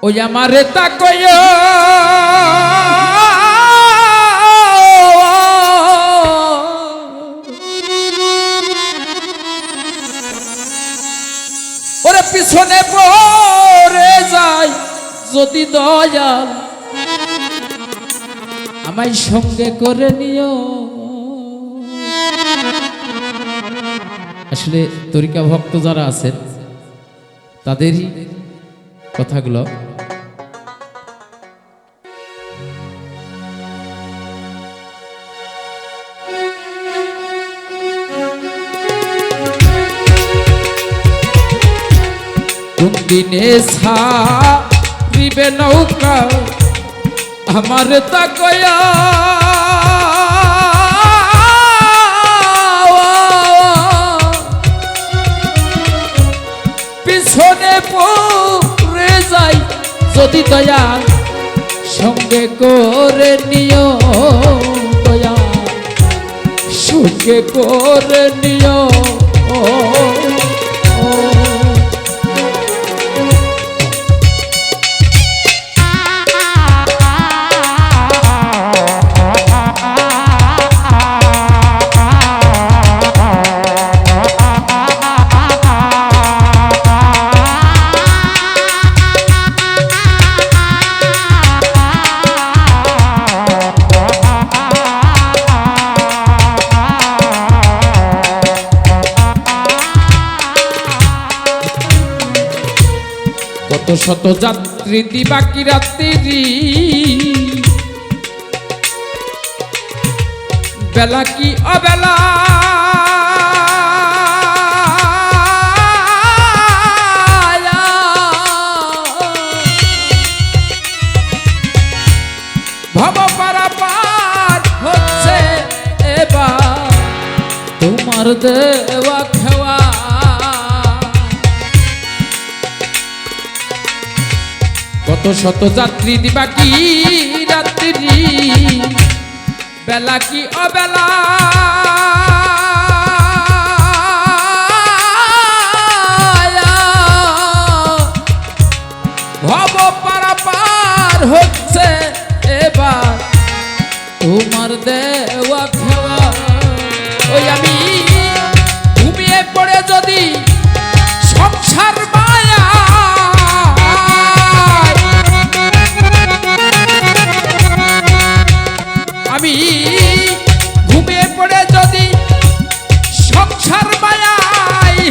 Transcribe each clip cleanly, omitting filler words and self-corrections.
ওই আমারে তাকয়া ওরে পিছনে পড়ে যায় যদি দয়াল আমায় সঙ্গে করে নিও। আসলে তরিকা ভক্ত যারা আছেন তাদেরই কথাগুলো। কোন দিনে ছাড়িবে নৌকা আমার তাকয়া পিছনে পড়ে যাই যদি দয়াল সঙ্গে করে নিও। দয়াল সঙ্গে করে নিও। কত শত যাত্রী দিবাকি রাত্রি বেলা কি অবেলা ভব পারাপার হচ্ছে এবার তোমার দেওয়া খেওয়া। কত শত যাত্রী দিবাকি রাত্রি বেলা কি অবেলা ভব পারাপার হচ্ছে এবার তোমার দেওয়া খেওয়া। ওই আমি ঘুমিয়ে পড়ে যদি সংসার মায়া আমি ঘুমিয়ে পড়ে যদি সংসার মায়ায়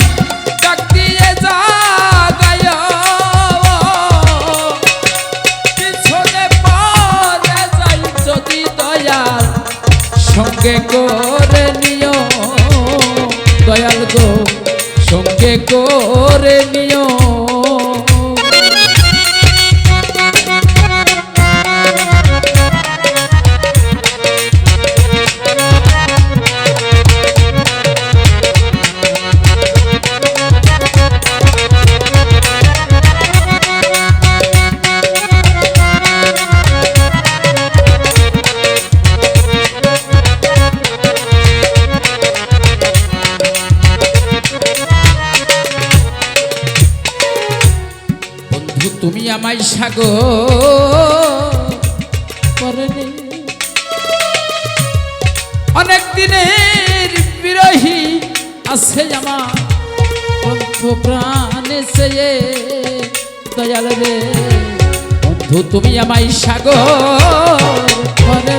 ডাক দিয়ে জাগায় পিছনে পড়ে যাই যদি দয়াল সঙ্গে করে নিও। দয়াল গো সঙ্গে করে নিও। তুমি আমায় সাগর করে অনেক দিনের বিরহী আছে আমার বন্ধু প্রাণে চেয়ে। দয়াল রে বন্ধু তুমি আমায় সাগর করে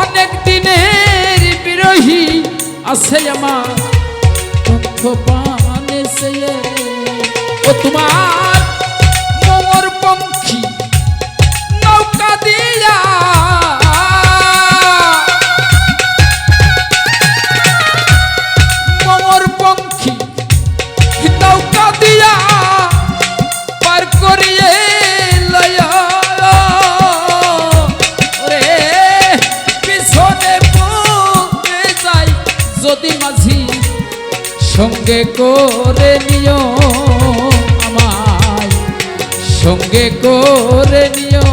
অনেক দিনের বিরহী আছে আমার বন্ধু প্রাণে চেয়ে। ও তোমার মোর পঙ্খী নৌকা দিয়া মোর পঙ্খী নৌকা দিয়া পার করিয়ে লয়া রে পিছনে পড়ে যাই যদি মাঝি সঙ্গে করে নিও। আমায় সঙ্গে করে নিও।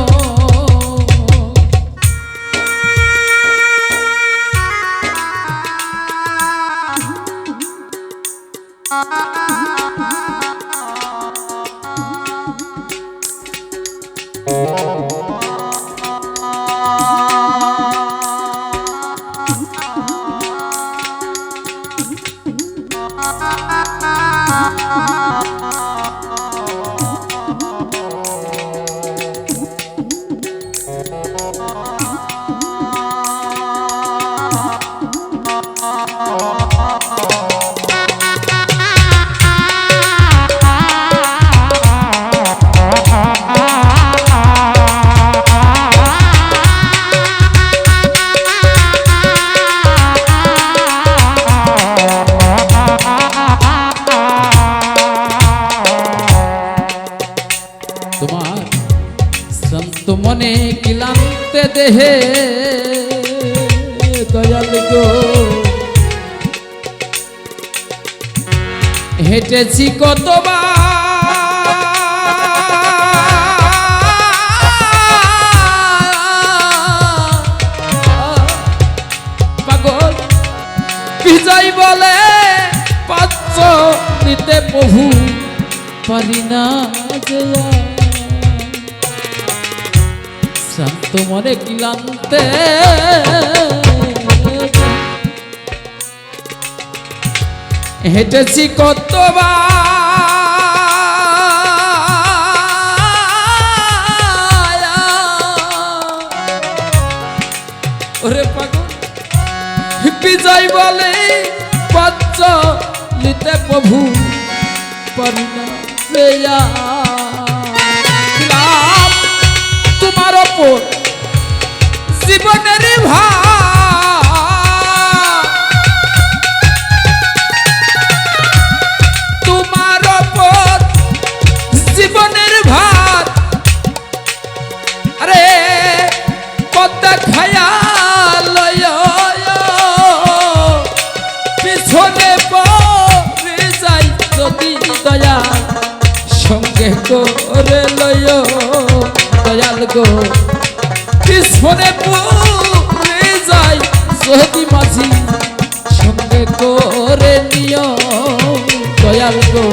তোমার শ্রান্ত মনে ক্লান্তে দেহে দয়াল গো হেঁটেছি কতবার পাগল বিজয় বলে পাচ্ছ নিতে প্রভু পারি না জয়া শান্ত মনে ক্লান্তে হেঁটেছি কতবার ওরে পাগল বিজয় বলে পাচ্ছ নিতে প্রভু পারি না জয়া তোমার ওপর জীবনের ভার তোমার ওপর জীবনের ভার আরে কত খায়া লয় পিছনে পড়ে যাই যদি দয়া সঙ্গে করে লয় দয়াল গো পিছনে পড়ে যাই যদি মাঝি সঙ্গে করে নিও দয়াল গো